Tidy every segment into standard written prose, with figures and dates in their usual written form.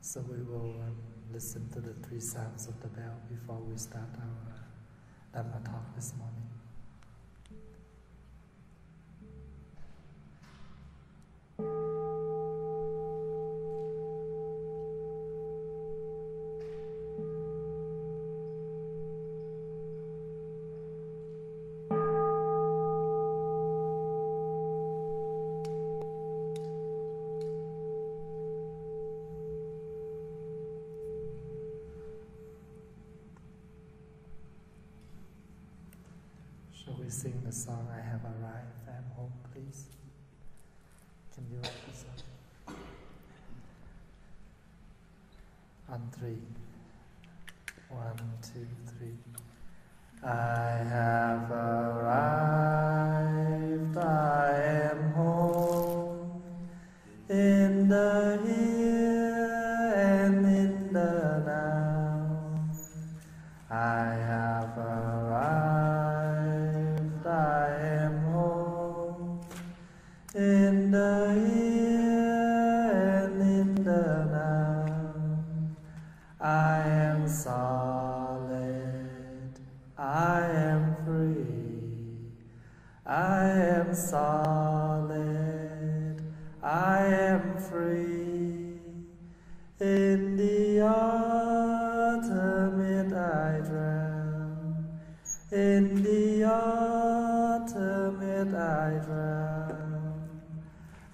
So we will listen to the 3 sounds of the bell before we start our Dhamma talk this morning. Shall we sing the song, I Have Arrived, I Am Home, please? Can you write this up? On 3. 1, 2, 3. I have arrived, I am home, in the here and in the now. I have arrived, I am home, in the here and in the now. I am solid, I am free. I am solid, I am free. In the ultimate I drown. In the ultimate I drown.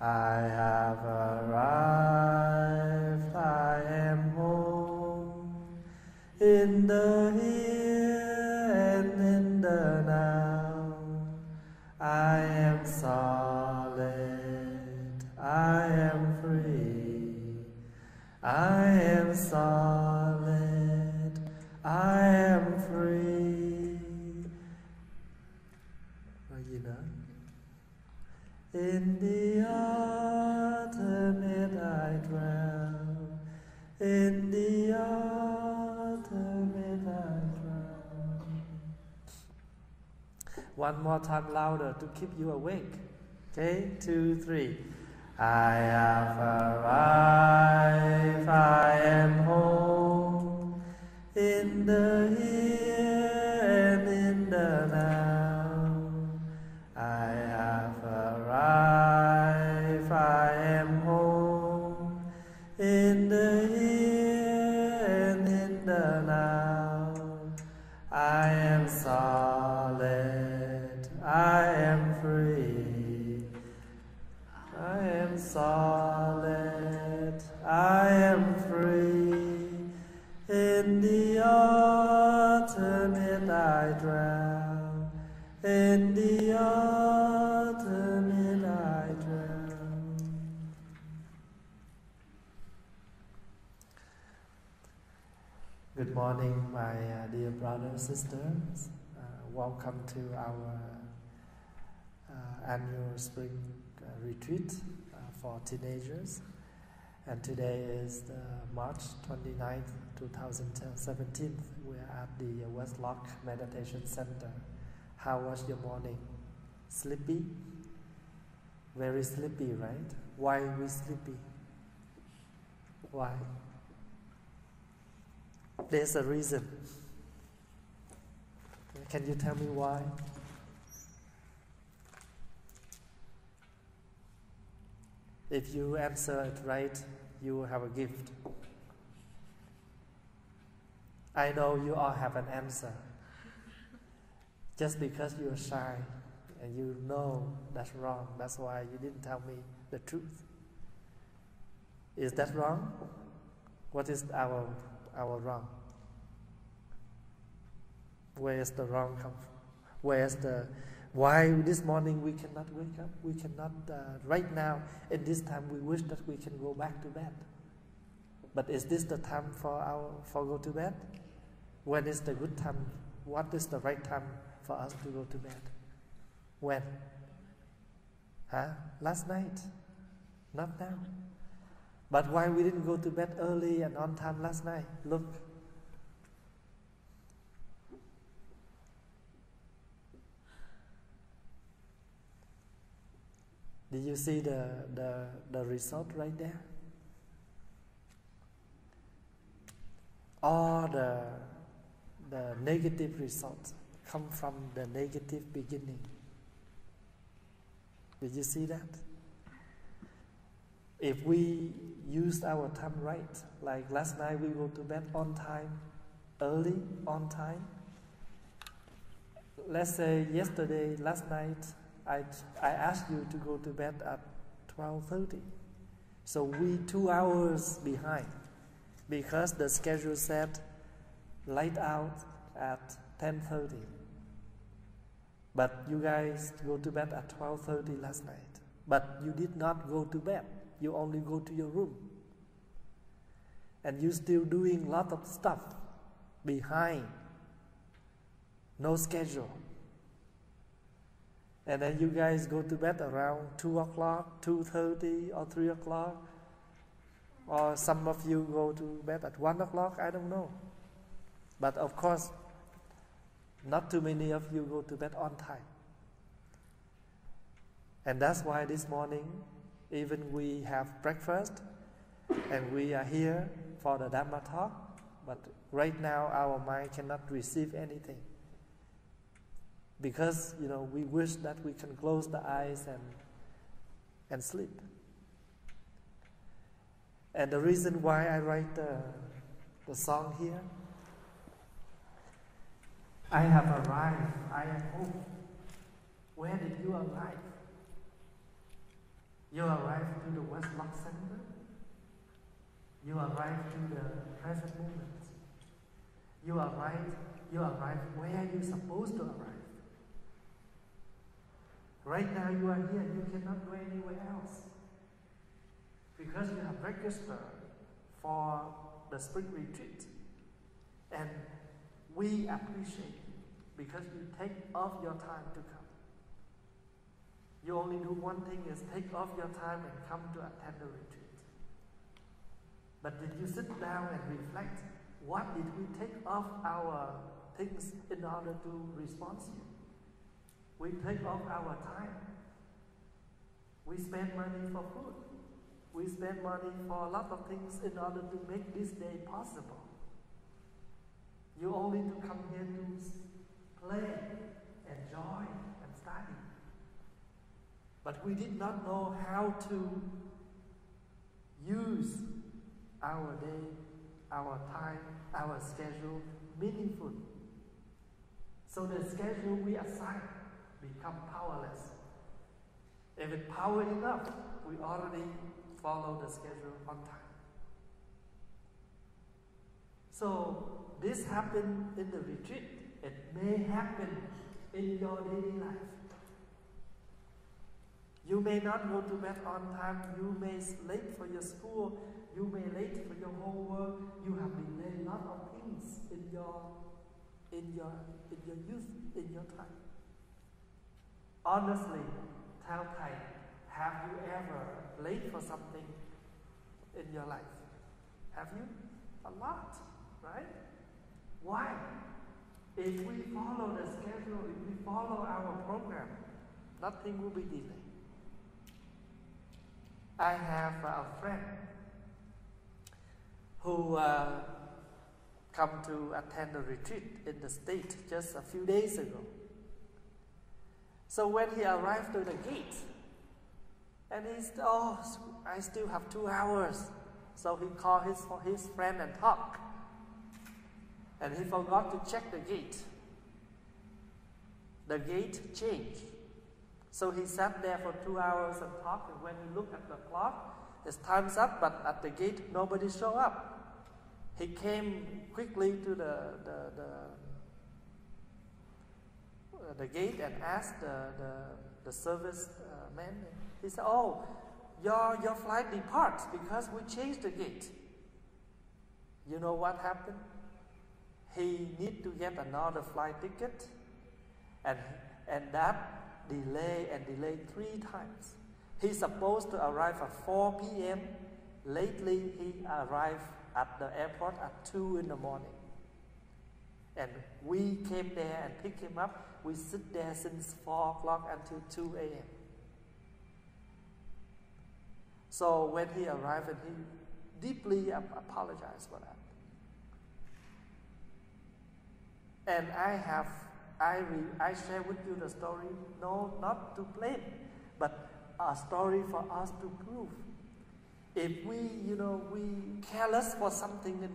I have arrived, I am home, in the here and in the now. I am solid, I am free. I am solid, I am free. Rồi gì nữa? In the ultimate I drown. In the ultimate I drown. One more time louder to keep you awake. Okay, 2, 3. I have arrived, I am home, in the here and in the now. I have arrived, I am home, in the here and in the now. I am solid, I am free. I am solid, I am free. In the ultimate I drown. In the ultimate I drown. Good morning, my dear brothers and sisters. Welcome to our annual spring retreat for teenagers. And today is March 29th, 2017. We are at the Westlock Meditation Center. How was your morning? Sleepy? Very sleepy, right? Why are we sleepy? Why? There's a reason. Can you tell me why? If you answer it right, you will have a gift. I know you all have an answer. Just because you're shy and you know that's wrong, that's why you didn't tell me the truth. Is that wrong? What is our wrong? Where is the wrong come from? Where is the why this morning we cannot wake up? We cannot right now in this time we wish that we can go back to bed. But is this the time for go to bed? When is the good time? What is the right time for us to go to bed? When? Last night? Not now. But why we didn't go to bed early and on time last night? Look. Did you see the result right there? all the negative results come from the negative beginning. Did you see that? If we use our time right, like last night we go to bed on time, early, on time. Let's say last night, I asked you to go to bed at 12:30. So we 2 hours behind because the schedule said light out at 10:30. But you guys go to bed at 12:30 last night. But you did not go to bed. You only go to your room. And you still doing lot of stuff behind. No schedule. And then you guys go to bed around 2 o'clock, 2:30 or 3 o'clock. Or some of you go to bed at 1 o'clock, I don't know. But of course, not too many of you go to bed on time. And that's why this morning, even we have breakfast, and we are here for the Dhamma talk, but right now our mind cannot receive anything. Because, we wish that we can close the eyes and sleep. And the reason why I write the song here, I have arrived, I am home. Where did you arrive? You arrived to the West Lock Center. You arrived to the present moment. You arrived where you're supposed to arrive. Right now you are here, you cannot go anywhere else. Because you have registered for the spring retreat. And we appreciate you because you take off your time to come. You only do one thing, is take off your time and come to attend the retreat. But did you sit down and reflect, what did we take off our things in order to respond to you? We take off our time. We spend money for food. We spend money for a lot of things in order to make this day possible. You only to come here to play, enjoy, and study. But we did not know how to use our day, our time, our schedule meaningfully. So the schedule we assign become powerless. If it's power enough, we already follow the schedule on time. So this happened in the retreat. It may happen in your daily life. You may not go to bed on time. You may late for your school. You may late for your homework. You have delayed a lot of things in your youth, in your time. Honestly, tell Thầy, have you ever late for something in your life? Have you? A lot, right? Why? If we follow the schedule, if we follow our program, nothing will be delayed. I have a friend who come to attend a retreat in the States just a few days ago. So when he arrived to the gate, and he said, I still have 2 hours. So he called his friend and talked. And he forgot to check the gate. The gate changed. So he sat there for 2 hours and talked, and when he looked at the clock, it's time's up, but at the gate, nobody showed up. He came quickly to the gate and asked the service man. He said, your flight departs because we changed the gate. You know what happened? He need to get another flight ticket, and that delayed 3 times. He's supposed to arrive at 4 p.m. Lately, he arrived at the airport at 2 in the morning. And we came there and picked him up. We sit there since 4 o'clock until 2 a.m. So when he arrived, and he deeply apologized for that. And I share with you the story, no, not to blame, but a story for us to prove. If we, we careless for something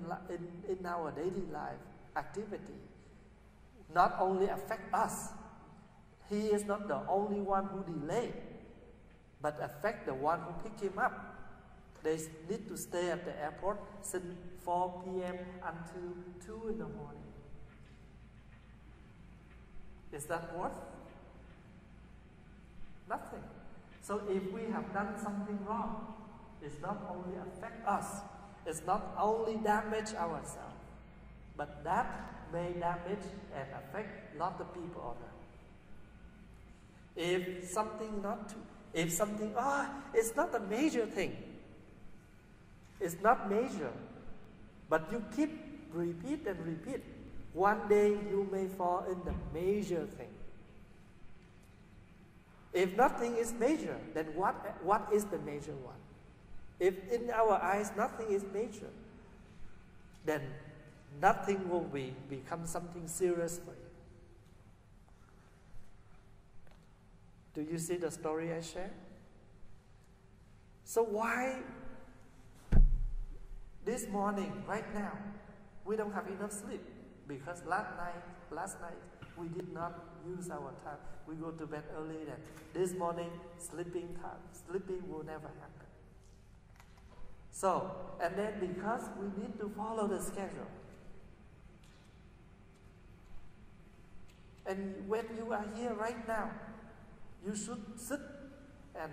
in our daily life activity, not only affect us, he is not the only one who delay, but affect the one who pick him up. They need to stay at the airport since 4 p.m. until 2 in the morning. Is that worth? Nothing. So if we have done something wrong, it's not only affect us, it's not only damage ourselves, but that may damage and affect a lot of people on earth. If something it's not a major thing. It's not major, but you keep repeat and repeat. One day you may fall in the major thing. If nothing is major, then what is the major one? If in our eyes nothing is major, then nothing will become something serious for you. Do you see the story I share? So why this morning, right now, we don't have enough sleep? Because last night we did not use our time. We go to bed early, and this morning sleeping will never happen. So, and then because we need to follow the schedule. And when you are here right now, you should sit and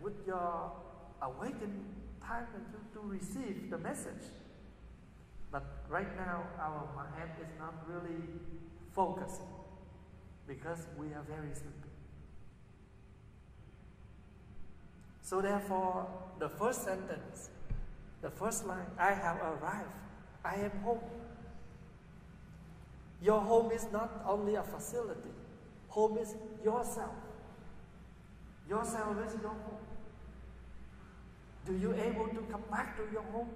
with your awakened time and to receive the message. But right now, our mind is not really focusing because we are very sleepy. So therefore, the first sentence, the first line, I have arrived, I am home. Your home is not only a facility. Home is yourself. Yourself is your home. Do you able to come back to your home?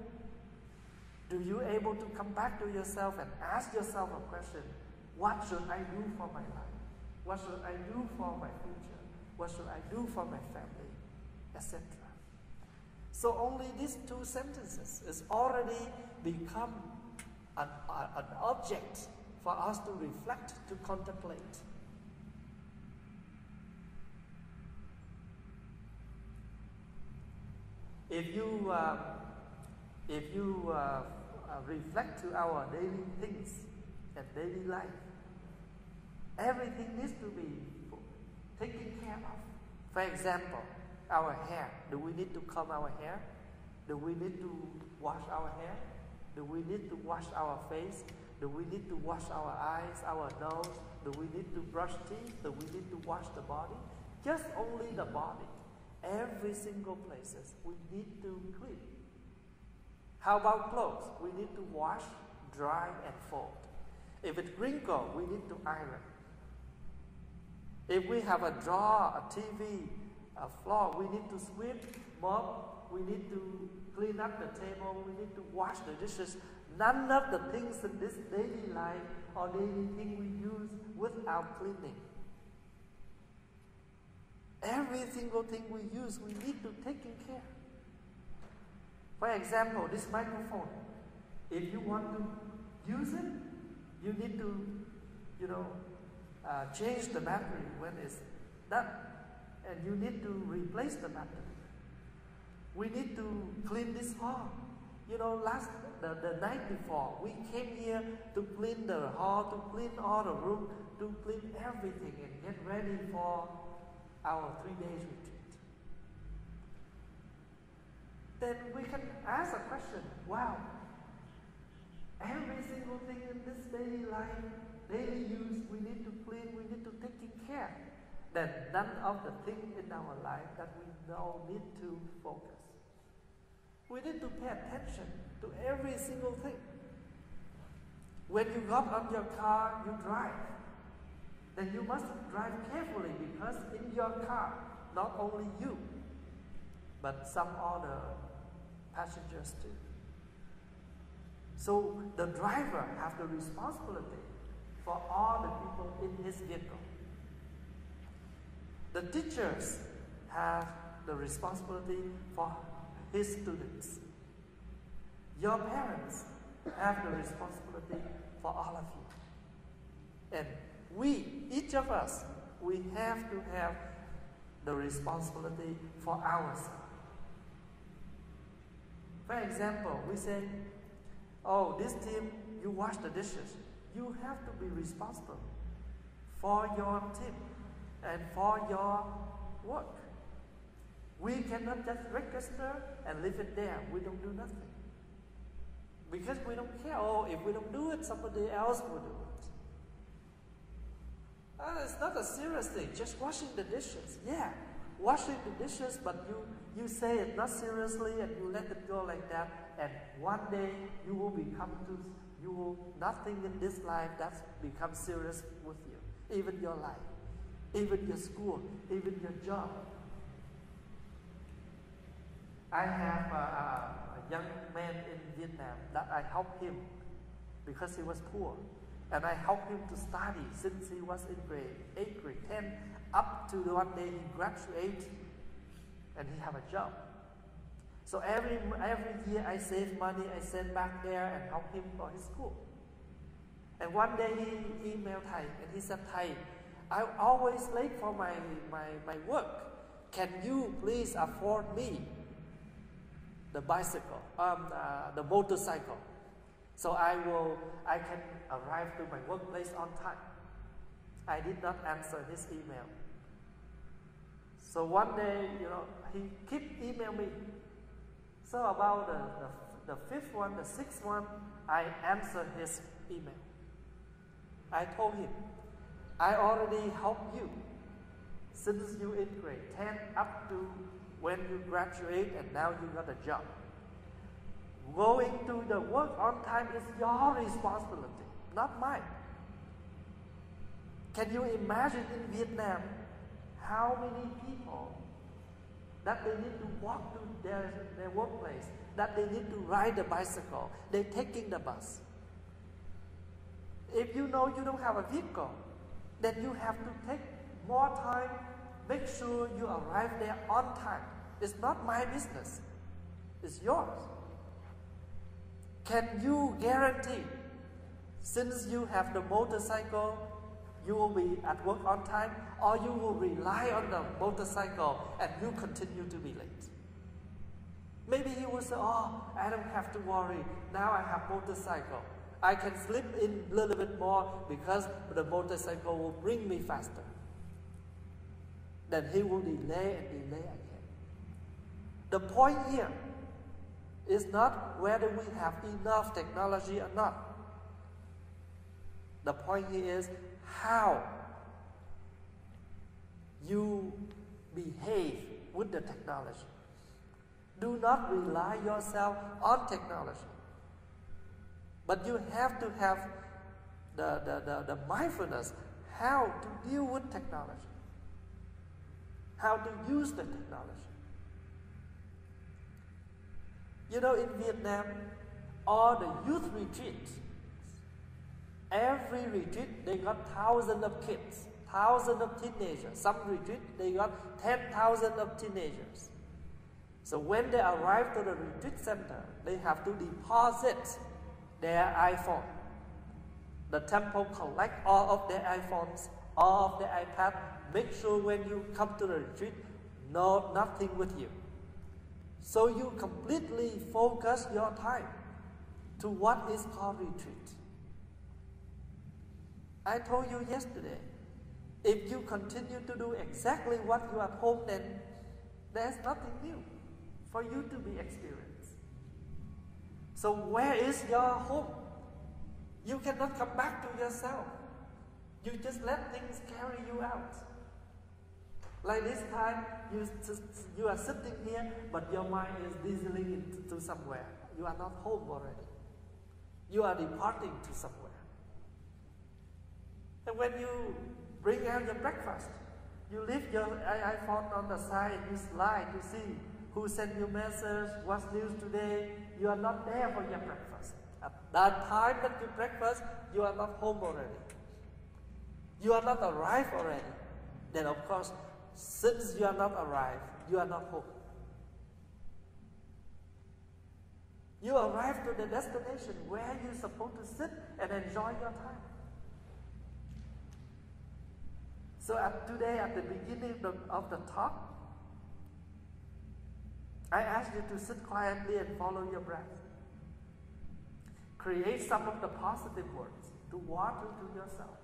Do you able to come back to yourself and ask yourself a question? What should I do for my life? What should I do for my future? What should I do for my family? Etc. So only these two sentences is already become an object for us to reflect, to contemplate. If you reflect to our daily things and daily life, everything needs to be taken care of. For example, our hair. Do we need to comb our hair? Do we need to wash our hair? Do we need to wash our face? Do we need to wash our eyes, our nose? Do we need to brush teeth? Do we need to wash the body? Just only the body. Every single places we need to clean. How about clothes? We need to wash, dry, and fold. If it's wrinkled, we need to iron. If we have a drawer, a TV, a floor, we need to sweep, mop, we need to clean up the table, we need to wash the dishes. None of the things in this daily life or daily thing we use without cleaning. Every single thing we use, we need to take care. For example, this microphone. If you want to use it, you need to, change the battery when it's done. And you need to replace the battery. We need to clean this hall. The night before, we came here to clean the hall, to clean all the room, to clean everything and get ready for our 3 days retreat. Then we can ask a question, wow, every single thing in this daily life, daily use, we need to clean, we need to take care. Then none of the things in our life that we know need to focus. We need to pay attention to every single thing. When you got on your car, you drive. Then you must drive carefully because in your car, not only you, but some other passengers too. So the driver has the responsibility for all the people in his vehicle. The teachers have the responsibility for his students. Your parents have the responsibility for all of you. And we, each of us, we have to have the responsibility for ourselves. For example, we say, oh, this team, you wash the dishes. You have to be responsible for your team and for your work. We cannot just register and leave it there. We don't do nothing. Because we don't care. Oh, if we don't do it, somebody else will do it. It's not a serious thing, just washing the dishes. Yeah, washing the dishes, but you say it not seriously and you let it go like that. And one day you will nothing in this life that becomes serious with you. Even your life, even your school, even your job. I have a young man in Vietnam that I helped him because he was poor. And I helped him to study since he was in grade 8, grade 10, up to the one day he graduated and he have a job. So every year I save money, I send back there and help him for his school. And one day he emailed Thầy and he said, Thầy, I'm always late for my work. Can you please afford me the bicycle, the motorcycle? So I can arrive to my workplace on time. I did not answer his email. So one day, he kept emailing me. So about the fifth one, the sixth one, I answered his email. I told him, I already helped you since you in grade 10 up to when you graduate and now you got a job. Going to the work on time is your responsibility, not mine. Can you imagine in Vietnam how many people that they need to walk to their workplace, that they need to ride the bicycle, they're taking the bus. If you know you don't have a vehicle, then you have to take more time, make sure you arrive there on time. It's not my business, it's yours. Can you guarantee, since you have the motorcycle, you will be at work on time, or you will rely on the motorcycle and you continue to be late? Maybe he will say, oh, I don't have to worry, now I have motorcycle. I can sleep in a little bit more because the motorcycle will bring me faster. Then he will delay and delay again. The point here is not whether we have enough technology or not. The point here is how you behave with the technology. Do not rely yourself on technology. But you have to have the mindfulness how to deal with technology, how to use the technology. In Vietnam, all the youth retreats, every retreat, they got thousands of kids, thousands of teenagers. Some retreat, they got 10,000 of teenagers. So when they arrive to the retreat center, they have to deposit their iPhone. The temple collect all of their iPhones, all of their iPad. Make sure when you come to the retreat, nothing with you. So you completely focus your time to what is called retreat. I told you yesterday, if you continue to do exactly what you are at home, then there's nothing new for you to be experienced. So where is your home? You cannot come back to yourself. You just let things carry you out. Like this time, you are sitting here, but your mind is dieseling to somewhere. You are not home already. You are departing to somewhere. And when you bring out your breakfast, you leave your iPhone on the side and you slide to see who sent you message, what's news today. You are not there for your breakfast. At that time that you breakfast, you are not home already. You are not arrived already. Then of course, since you are not arrived, you are not home. You arrive to the destination where you're supposed to sit and enjoy your time. So today, at the beginning of the talk, I ask you to sit quietly and follow your breath. Create some of the positive words to water to yourself.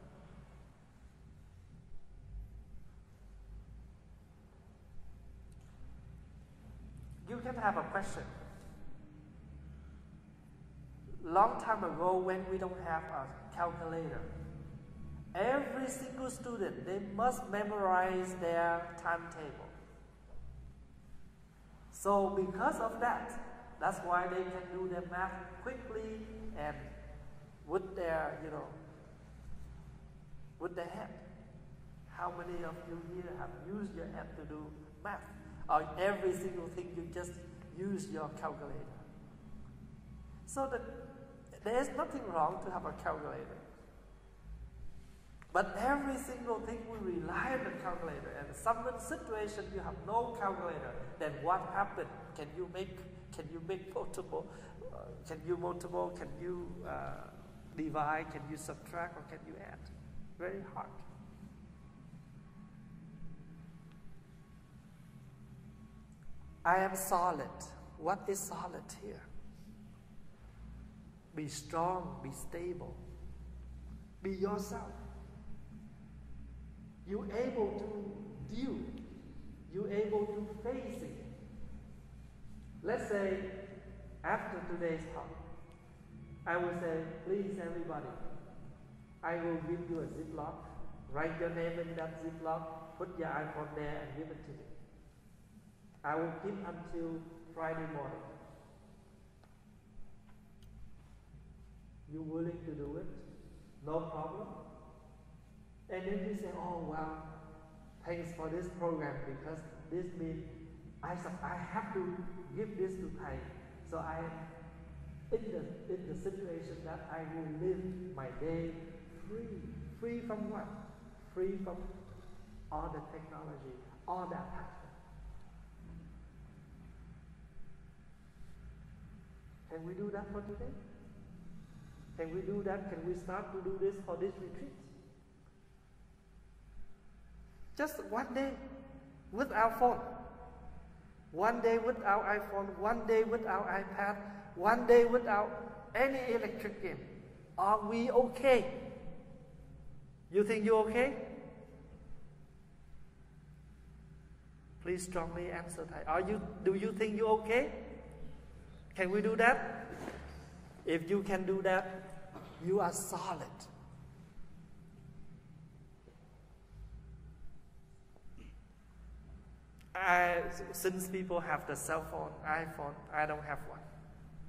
You can have a question. Long time ago, when we don't have a calculator, every single student, they must memorize their timetable. So because of that, that's why they can do their math quickly and with their, with their head. How many of you here have used your head to do math? Or every single thing you just use your calculator? So there is nothing wrong to have a calculator. But every single thing we rely on the calculator. And some situation you have no calculator, then what happened? Can you make multiple? Can you multiple? Can you divide? Can you subtract? Or can you add? Very hard. I am solid. What is solid here? Be strong, be stable. Be yourself. You're able to deal. You're able to face it. Let's say, after today's talk, I will say, please everybody, I will give you a Ziploc. Write your name in that Ziploc. Put your iPhone there and give it to me. I will keep until Friday morning. You willing to do it? No problem? And then you say, oh well, thanks for this program because this means I have to give this to Thầy. So I am in the situation that I will live my day free. Free from what? Free from all the technology, all the attachment. Can we do that for today? Can we do that? Can we start to do this for this retreat? Just one day without phone. One day without iPhone. One day without iPad. One day without any electric game. Are we okay? You think you're okay? Please strongly answer that. Do you think you're okay? Can we do that? If you can do that, you are solid. Since people have the cell phone, iPhone, I don't have one.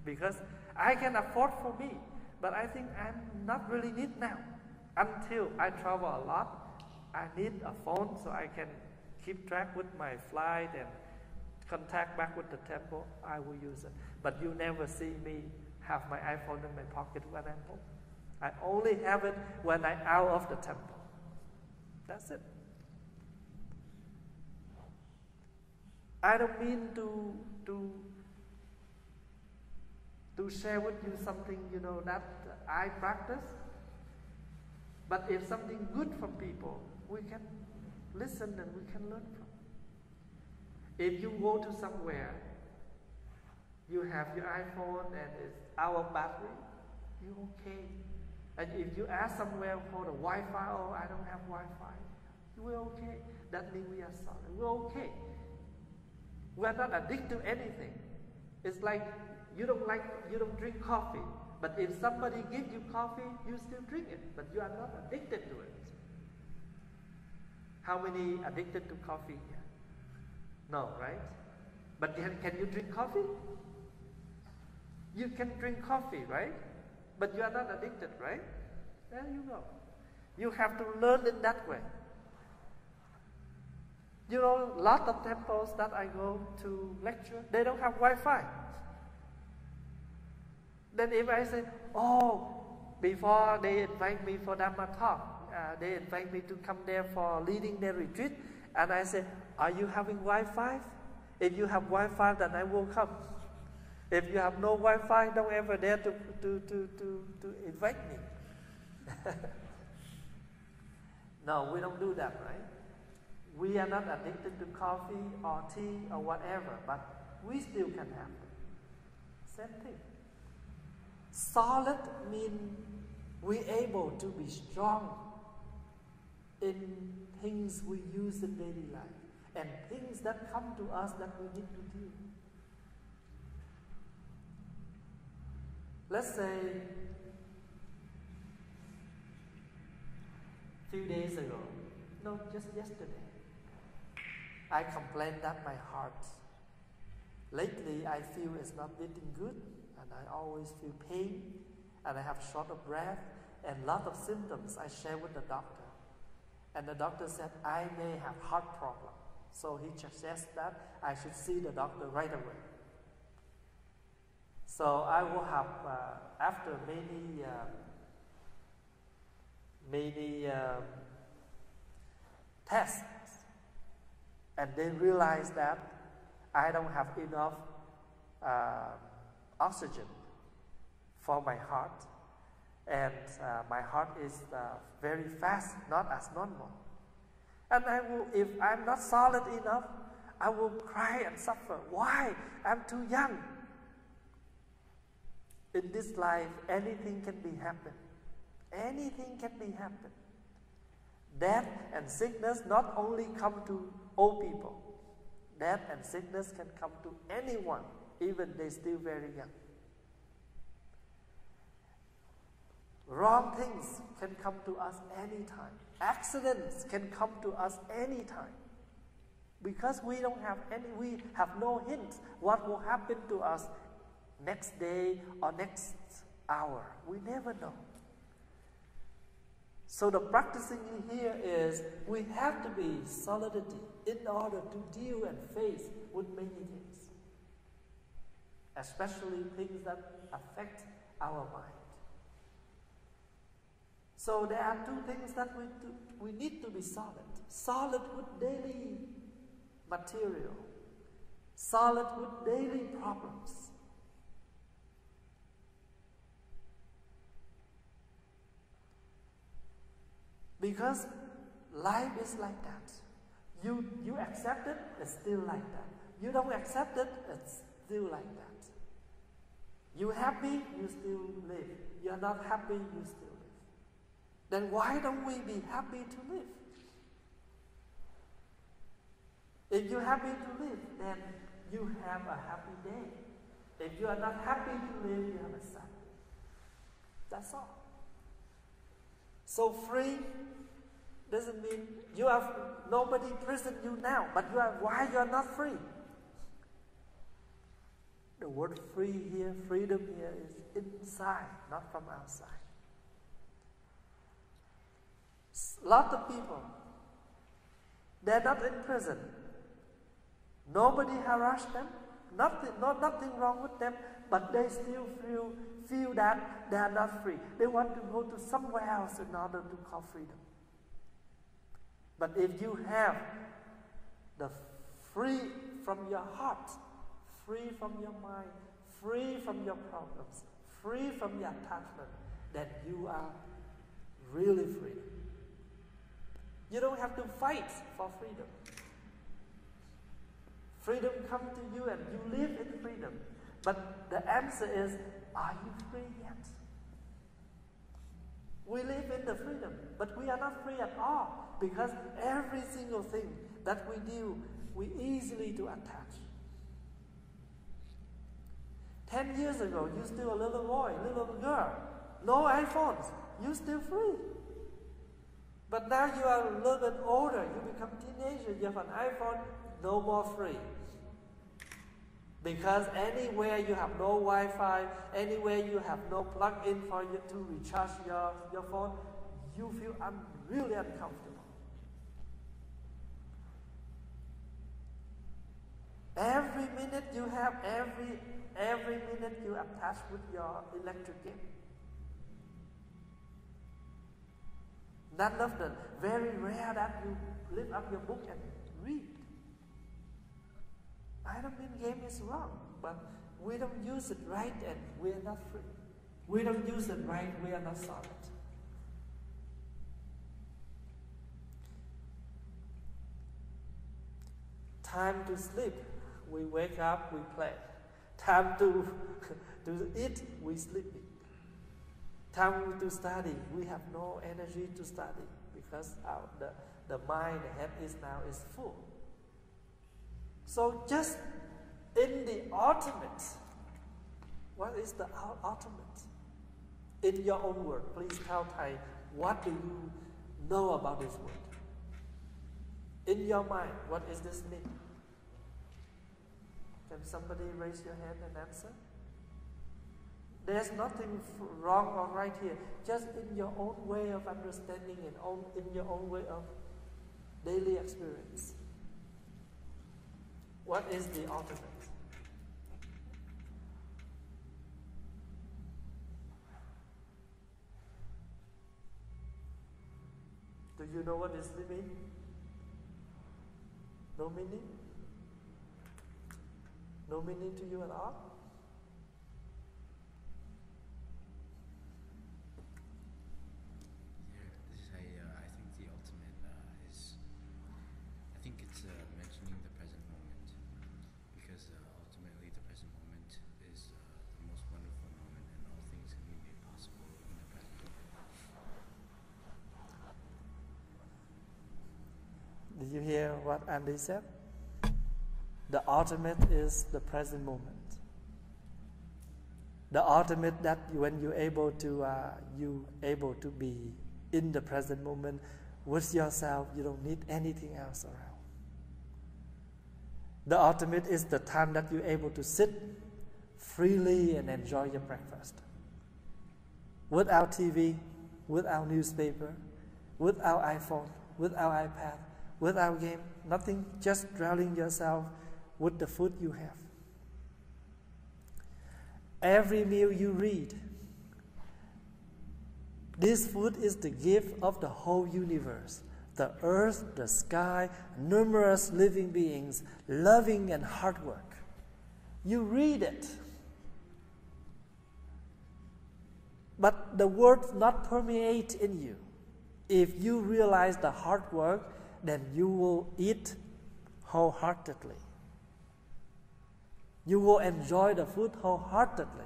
Because I can afford for me, but I think I'm not really need now. Until I travel a lot, I need a phone so I can keep track with my flight and contact back with the temple. I will use it. But you never see me have my iPhone in my pocket when I'm home. I only have it when I'm out of the temple. That's it. I don't mean to share with you something, that I practice. But if something good from people, we can listen and we can learn from. If you go to somewhere, you have your iPhone and it's out of battery, you're okay. And if you ask somewhere for the Wi-Fi, oh, I don't have Wi-Fi, we're okay. That means we are solid. We're okay. We're not addicted to anything. It's like you don't drink coffee, but if somebody gives you coffee, you still drink it, but you are not addicted to it. How many addicted to coffee here? No, right? But can you drink coffee? You can drink coffee, right? But you are not addicted, right? There you go. You have to learn in that way. A lot of temples that I go to lecture, they don't have Wi-Fi. Then if I say, oh, before they invite me for Dhamma talk, they invite me to come there for leading their retreat. And I say, are you having Wi-Fi? If you have Wi-Fi, then I will come. If you have no Wi-Fi, don't ever dare to invite me. No, we don't do that, right? We are not addicted to coffee or tea or whatever, but we still can have it. Same thing. Solid means we're able to be strong in things we use in daily life and things that come to us that we need to deal. Let's say a few days ago, no, just yesterday, I complained that my heart, lately I feel it's not beating good, and I always feel pain, and I have short of breath, and lot of symptoms I share with the doctor. And the doctor said, I may have heart problem. So he suggests that I should see the doctor right away. So I will have, after many tests, and they realize that I don't have enough oxygen for my heart, and my heart is very fast, not as normal. And I will, if I'm not solid enough, I will cry and suffer. Why? I'm too young. In this life, anything can be happen. Anything can be happen. Death and sickness not only come to old people. Death and sickness can come to anyone, even they still very young. Wrong things can come to us anytime. Accidents can come to us anytime. Because we don't have any, we have no hint what will happen to us next day or next hour. We never know. So the practicing here is we have to be solidity in order to deal and face with many things, especially things that affect our mind. So there are two things that we need to be solid. Solid with daily material. Solid with daily problems. Because life is like that. You accept it, it's still like that. You don't accept it, it's still like that. You happy, you still live. You're not happy, you still live. Then why don't we be happy to live? If you're happy to live, then you have a happy day. If you are not happy to live, you have a sad day. That's all. So free doesn't mean you have nobody prison you now, but you are, why you are not free? The word free here, freedom here is inside, not from outside. Lot of people, they're not in prison. Nobody harassed them, nothing wrong with them, but they still feel that they are not free. They want to go to somewhere else in order to call freedom. But if you have the free from your heart, free from your mind, free from your problems, free from your attachment, then you are really free. You don't have to fight for freedom. Freedom comes to you and you live in freedom. But the answer is, are you free yet? We live in the freedom, but we are not free at all, because every single thing that we do, we easily to attach. 10 years ago, you're still a little boy, little girl, no iPhones, you're still free. But now you are a little bit older, you become teenager, you have an iPhone, no more free. Because anywhere you have no Wi-Fi, anywhere you have no plug-in for you to recharge your phone, you feel really uncomfortable. Every minute you have, every minute you attach with your electric gate. None of the very rare that you lift up your book and read. I don't mean game is wrong, but we don't use it right and we are not free. We don't use it right, we are not solid. Time to sleep, we wake up, we play. Time to eat, we sleep. Time to study, we have no energy to study because the mind, the head is full. So just in the ultimate, what is the ultimate? In your own word, please tell Thầy, what do you know about this word? In your mind, what is this mean? Can somebody raise your hand and answer? There's nothing wrong or right here. Just in your own way of understanding and in your own way of daily experience. What is the ultimate? Do you know what is the meaning? No meaning? No meaning to you at all? I think the ultimate is, I think it's mentioning the present moment, because ultimately the present moment is the most wonderful moment, and all things can be made possible in the present moment. Did you hear what Andy said? The ultimate is the present moment. The ultimate that when you're able to be in the present moment with yourself, you don't need anything else around. The ultimate is the time that you're able to sit freely and enjoy your breakfast. Without TV, without newspaper, without iPhone, without iPad, without game, nothing, just drowning yourself with the food you have. Every meal you read, this food is the gift of the whole universe. The earth, the sky, numerous living beings, loving and hard work. You read it, but the words not permeate in you. If you realize the hard work, then you will eat wholeheartedly. You will enjoy the food wholeheartedly.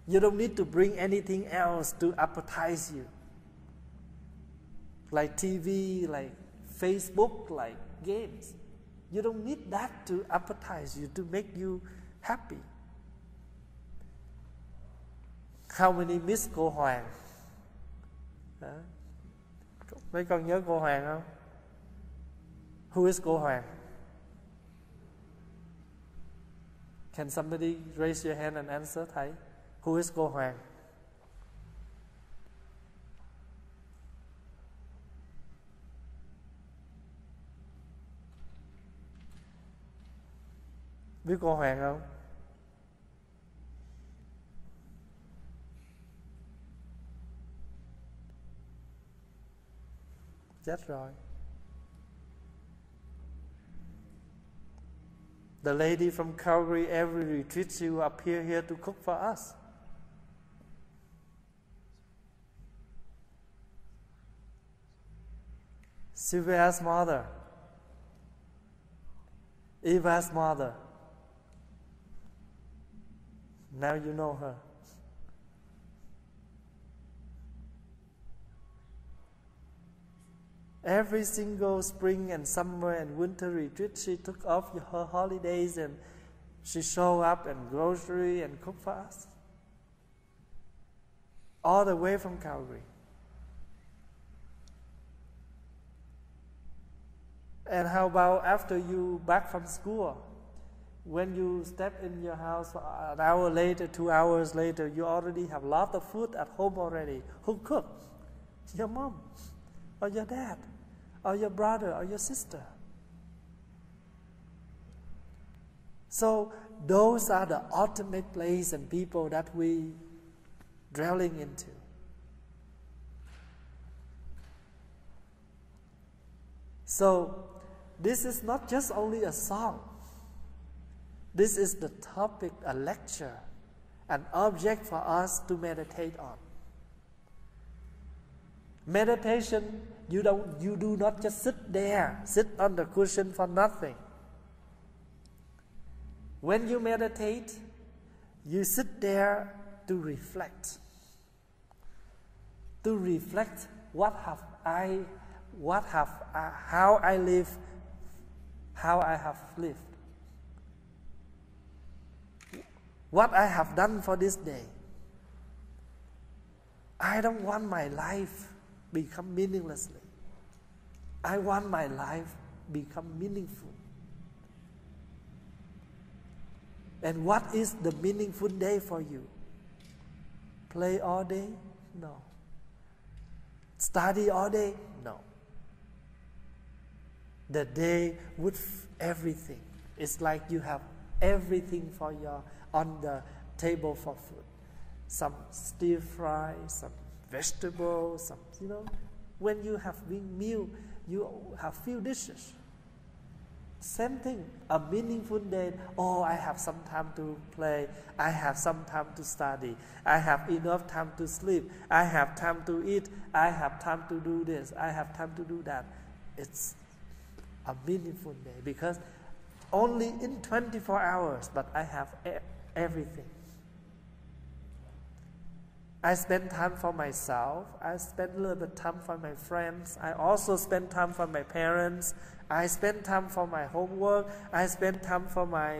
You don't need to bring anything else to appetize you. Like TV, like Facebook, like games. You don't need that to appetize you, to make you happy. How many miss cô Hoàng? Mấy con nhớ cô Hoàng không? Who is cô Hoàng? Can somebody raise your hand and answer, Thầy? Who is cô Hoàng? Biết cô Hoàng không? Chết rồi. The lady from Calgary, every retreat she will appear here to cook for us. Sylvia's mother, Eva's mother. Now you know her. Every single spring and summer and winter retreat, she took off her holidays and she showed up and grocery and cooked for us. All the way from Calgary. And how about after you back from school? When you step in your house an hour later, 2 hours later, you already have a lot of food at home already. Who cooked? Your mom or your dad or your brother or your sister. So those are the ultimate place and people that we dwelling into. So this is not just only a song. This is the topic, a lecture, an object for us to meditate on. Meditation, you do not just sit there, sit on the cushion for nothing. When you meditate, you sit there to reflect. To reflect how I live, how I have lived, what I have done for this day. I don't want my life become meaninglessly. I want my life become meaningful. And what is the meaningful day for you? Play all day? No. Study all day? No. The day with everything. It's like you have everything for on the table for food. Some stir fry, some vegetables, some, when you have big meal, you have few dishes. Same thing, a meaningful day. Oh, I have some time to play. I have some time to study. I have enough time to sleep. I have time to eat. I have time to do this. I have time to do that. It's a meaningful day because only in 24 hours, but I have everything. I spend time for myself. I spend a little bit of time for my friends. I also spend time for my parents. I spend time for my homework. I spend time for my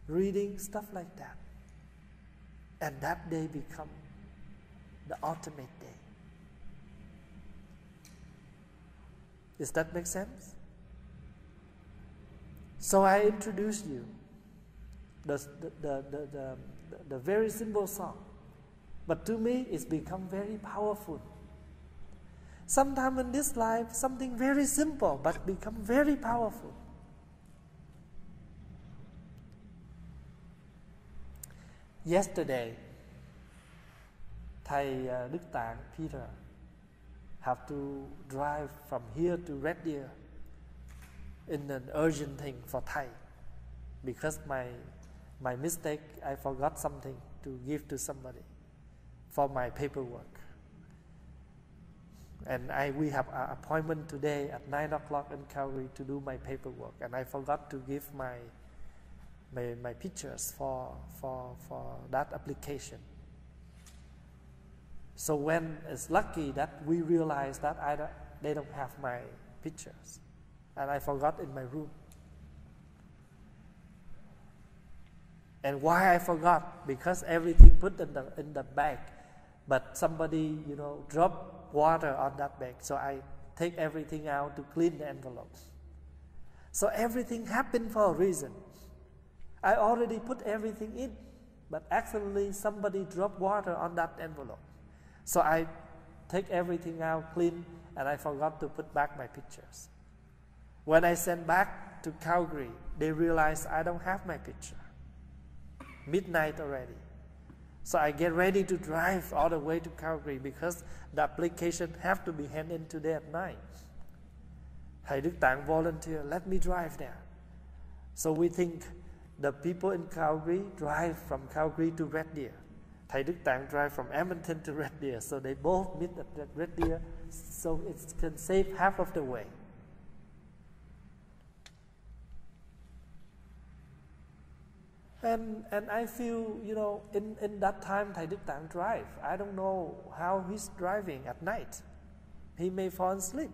reading, stuff like that. And that day becomes the ultimate day. Does that make sense? So I introduced you the very simple song. But to me, it's become very powerful. Sometimes in this life, something very simple, but become very powerful. Yesterday, Thầy Đức Tạng Peter have to drive from here to Red Deer in an urgent thing for Thay, because my mistake, I forgot something to give to somebody for my paperwork. And we have an appointment today at 9 o'clock in Calgary to do my paperwork, and I forgot to give my pictures for that application. So when it's lucky that we realize that they don't have my pictures, and I forgot in my room. And why I forgot? Because everything put in the bag, but somebody dropped water on that bag, so I take everything out to clean the envelopes. So everything happened for a reason. I already put everything in, but actually somebody dropped water on that envelope. So I take everything out, clean, and I forgot to put back my pictures. When I sent back to Calgary, they realized I don't have my picture. Midnight already. So I get ready to drive all the way to Calgary because the application have to be handed in today at night. Thầy Đức Tạng volunteer, let me drive there. So we think the people in Calgary drive from Calgary to Red Deer. Thầy Đức Tạng drive from Edmonton to Red Deer. So they both meet at Red Deer, so it can save half of the way. And I feel, in that time, Thầy Đức Tạng drive. I don't know how he's driving at night. He may fall asleep.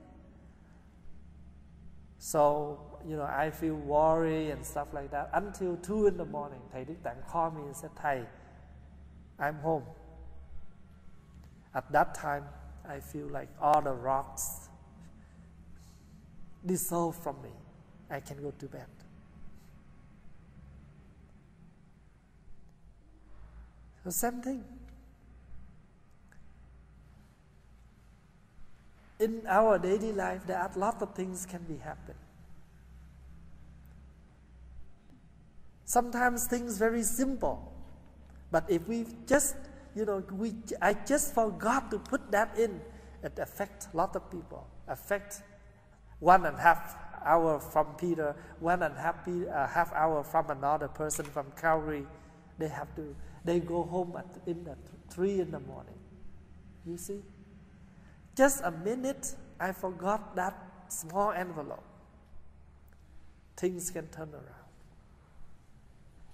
So, I feel worry and stuff like that until 2 in the morning. Thầy Đức Tạng called me and said, Thầy, I'm home. At that time, I feel like all the rocks dissolve from me. I can go to bed. The same thing. In our daily life, there are a lot of things can be happen. Sometimes things very simple, but if we just, I just forgot to put that in, it affects a lot of people. Affect 1.5 hour from Peter, 1.5 hour from another person from Calgary. They go home in 3 in the morning. You see? Just a minute, I forgot that small envelope. Things can turn around.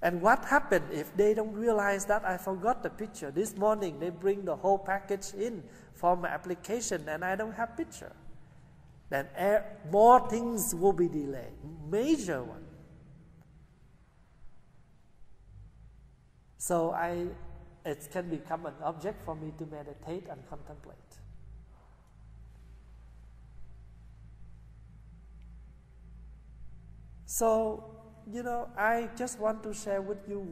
And what happened if they don't realize that I forgot the picture? This morning, they bring the whole package in for my application and I don't have picture. Then more things will be delayed. Major one. So it can become an object for me to meditate and contemplate. So, I just want to share with you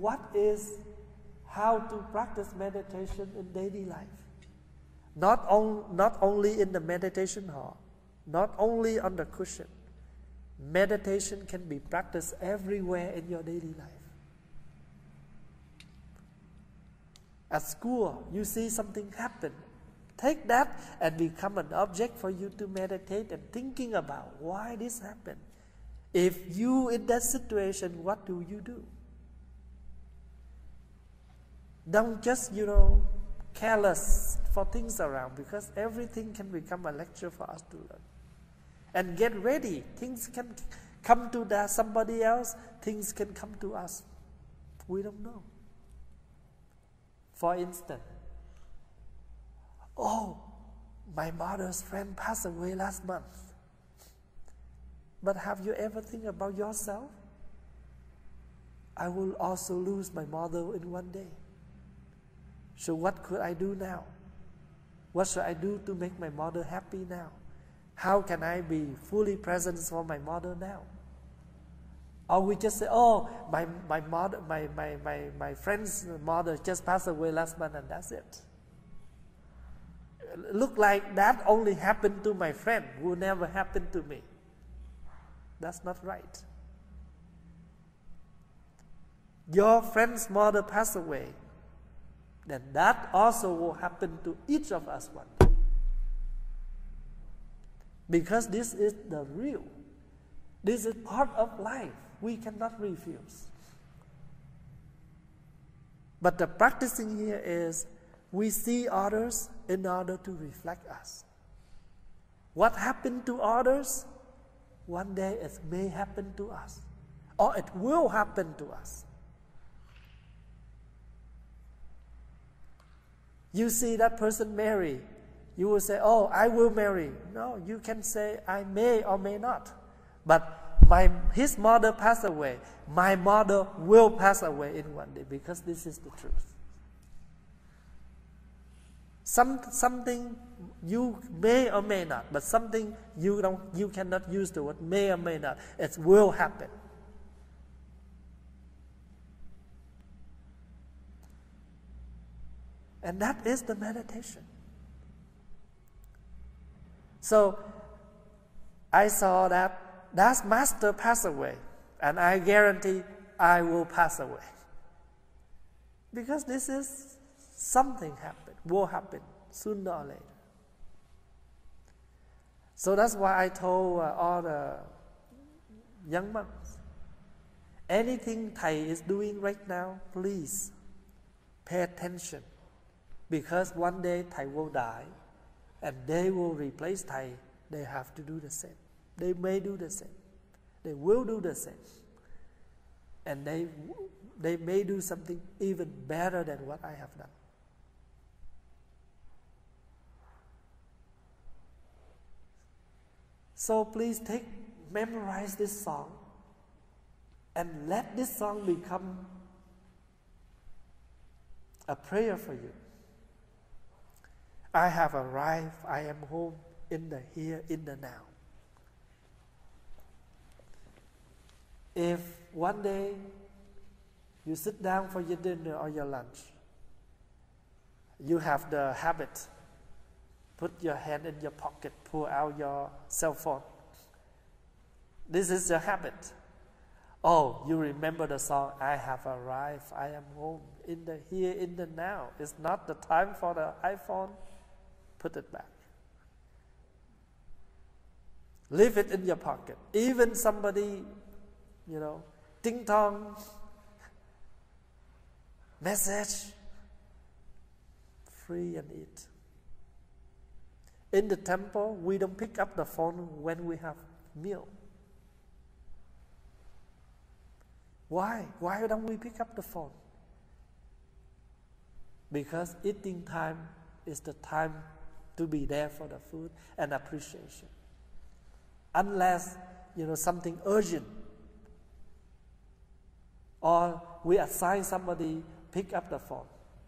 how to practice meditation in daily life. Not only in the meditation hall, not only on the cushion. Meditation can be practiced everywhere in your daily life. At school, you see something happen. Take that and become an object for you to meditate and thinking about why this happened. If you in that situation, what do you do? Don't just, careless for things around, because everything can become a lecture for us to learn. And get ready. Things can come to somebody else. Things can come to us. We don't know. For instance, my mother's friend passed away last month. But have you ever think about yourself? I will also lose my mother in one day. So what could I do now? What should I do to make my mother happy now? How can I be fully present for my mother now? Or we just say, my mother, my friend's mother just passed away last month and that's it. Look like that only happened to my friend, will never happen to me. That's not right. Your friend's mother passed away, then that also will happen to each of us one day. Because this is the real. This is part of life. We cannot refuse. But the practicing here is we see others in order to reflect us. What happened to others? One day it may happen to us, or it will happen to us. You see that person marry, you will say, I will marry. No, you can say, I may or may not. But his mother passed away. My mother will pass away in one day, because this is the truth. Something you may or may not, but something you cannot use the word may or may not. It will happen. And that is the meditation. So I saw that master passed away, and I guarantee I will pass away. Because this is something will happen sooner or later. So that's why I told all the young monks, anything Thầy is doing right now, please pay attention. Because one day Thầy will die, and they will replace Thầy. They have to do the same. They may do the same. They will do the same. And they may do something even better than what I have done. So please memorize this song, and let this song become a prayer for you. I have arrived, I am home, in the here, in the now. If one day you sit down for your dinner or your lunch, you have the habit, put your hand in your pocket, pull out your cell phone. This is your habit. You remember the song, I have arrived, I am home, in the here, in the now. It's not the time for the iPhone. Put it back. Leave it in your pocket. Even somebody, ting tong message, free and eat. In the temple, we don't pick up the phone when we have meal. Why? Why don't we pick up the phone? Because eating time is the time to be there for the food and appreciation. Unless, something urgent, or we assign somebody pick up the phone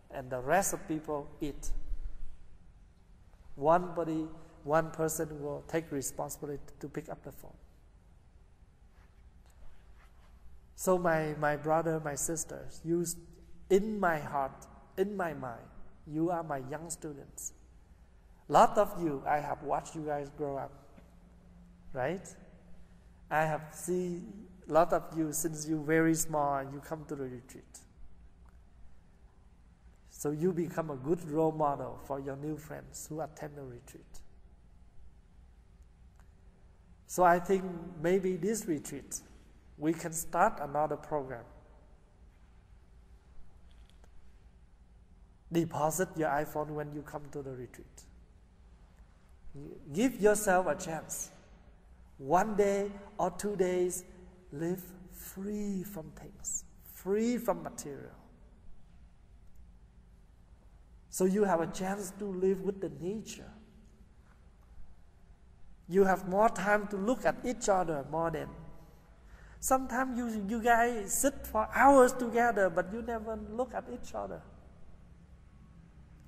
and the rest of people eat. One person will take responsibility to pick up the phone. So my brother, my sisters, in my heart, in my mind, you are my young students. Lot of you, I have watched you guys grow up, right? I have seen a lot of you since you very small and you come to the retreat. So you become a good role model for your new friends who attend the retreat. So I think maybe this retreat, we can start another program. Deposit your iPhone when you come to the retreat. Give yourself a chance. 1 day or 2 days, live free from things, free from material. So you have a chance to live with the nature. You have more time to look at each other more than. Sometimes you guys sit for hours together, but you never look at each other.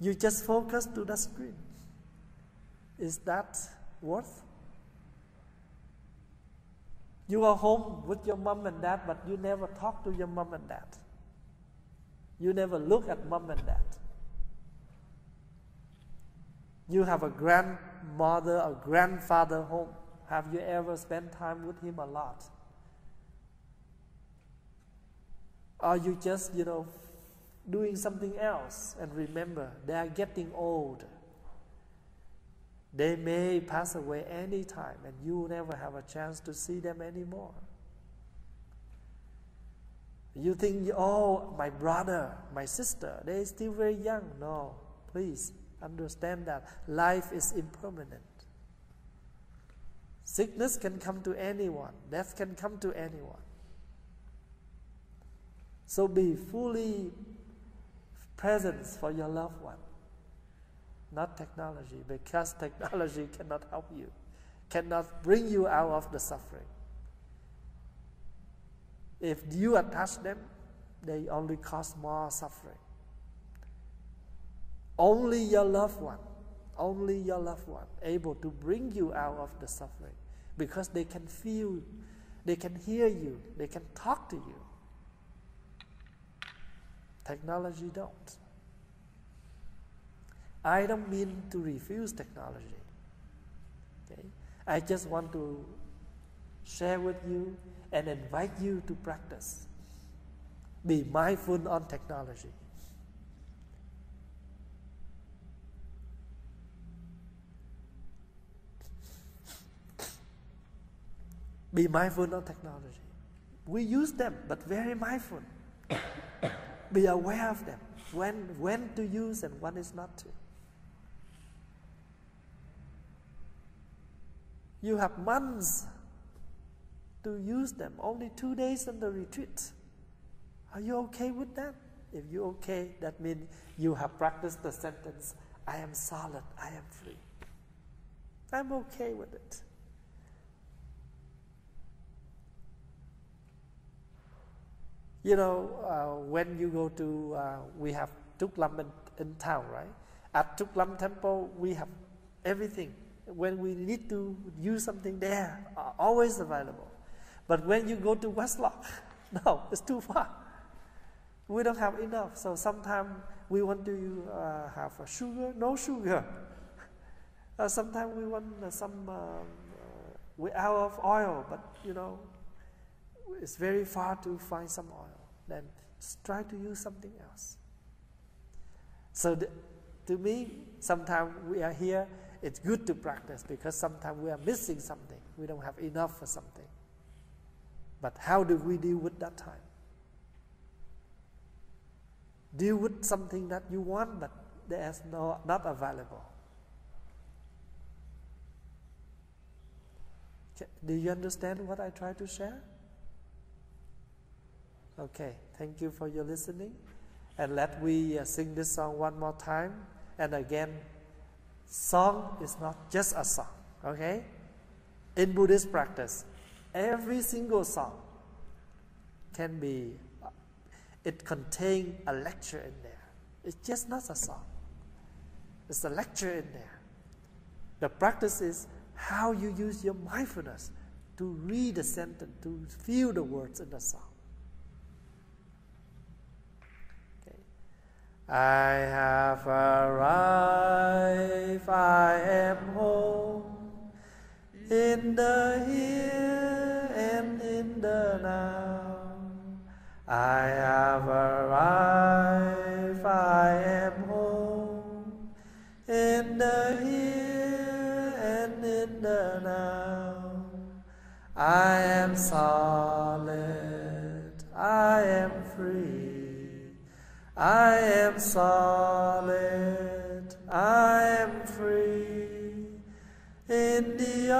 You just focus to the screen. Is that worth? You are home with your mom and dad, but you never talk to your mom and dad. You never look at mom and dad. You have a grandmother or grandfather home. Have you ever spent time with him a lot? Or you just, doing something else, and remember, they are getting old. They may pass away anytime, and you never have a chance to see them anymore. You think, my brother, my sister, they're still very young. No, please understand that life is impermanent. Sickness can come to anyone. Death can come to anyone. So be fully present for your loved one. Not technology, because technology cannot help you, cannot bring you out of the suffering. If you attach them, they only cause more suffering. Only your loved one able to bring you out of the suffering, because they can feel, they can hear you, they can talk to you. Technology don't. I don't mean to refuse technology. Okay? I just want to share with you and invite you to practice. Be mindful on technology. Be mindful on technology. We use them, but very mindful. Be aware of them. When to use and when is not to. You have months to use them. Only 2 days on the retreat. Are you okay with that? If you're okay, that means you have practiced the sentence, I am solid, I am free. I'm okay with it. When you go to, we have Trúc Lâm in town, right? At Trúc Lâm temple, we have everything. When we need to use something there, always available. But when you go to Westlock, no, it's too far. We don't have enough. So sometimes we want to have a sugar, no sugar. Sometimes we want we're out of oil, but it's very far to find some oil. Then just try to use something else. So to me, sometimes we are here it's good to practice because sometimes we are missing something. We don't have enough for something. But how do we deal with that time? Deal with something that you want, but there's not available. Do you understand what I try to share? Okay, thank you for your listening. And let we sing this song one more time. And again, song is not just a song, okay? In Buddhist practice, every single song can be, it contains a lecture in there. It's just not a song. It's a lecture in there. The practice is how you use your mindfulness to read the sentence, to feel the words in the song. Okay. I have arrived, I am home, in the here and in the now. I have arrived, I am home, in the here and in the now. I am solid, I am free. I am solid, I am free. In the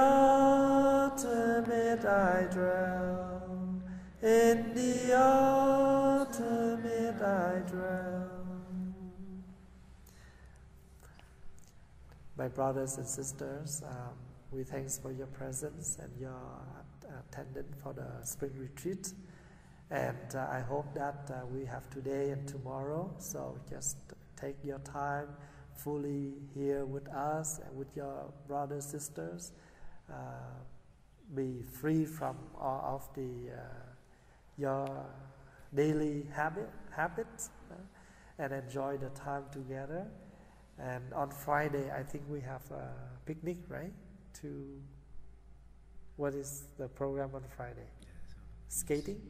ultimate I dwell. In the ultimate I dwell. My brothers and sisters, we thanks for your presence and your attendance for the spring retreat. And I hope that we have today and tomorrow. So just take your time fully here with us and with your brothers, sisters. Be free from all of your daily habits and enjoy the time together. And on Friday, I think we have a picnic, right? What is the program on Friday? Skating?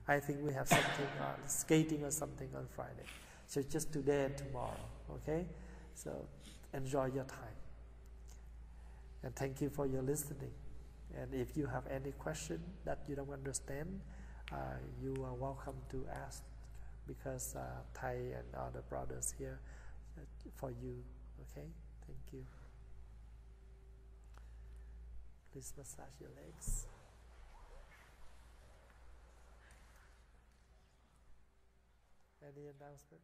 I think we have something on skating or something on Friday. So just today and tomorrow, okay? So enjoy your time. And thank you for your listening. And if you have any question that you don't understand, you are welcome to ask, because Thầy and other brothers here for you, okay? Thank you. Please massage your legs. Any announcement?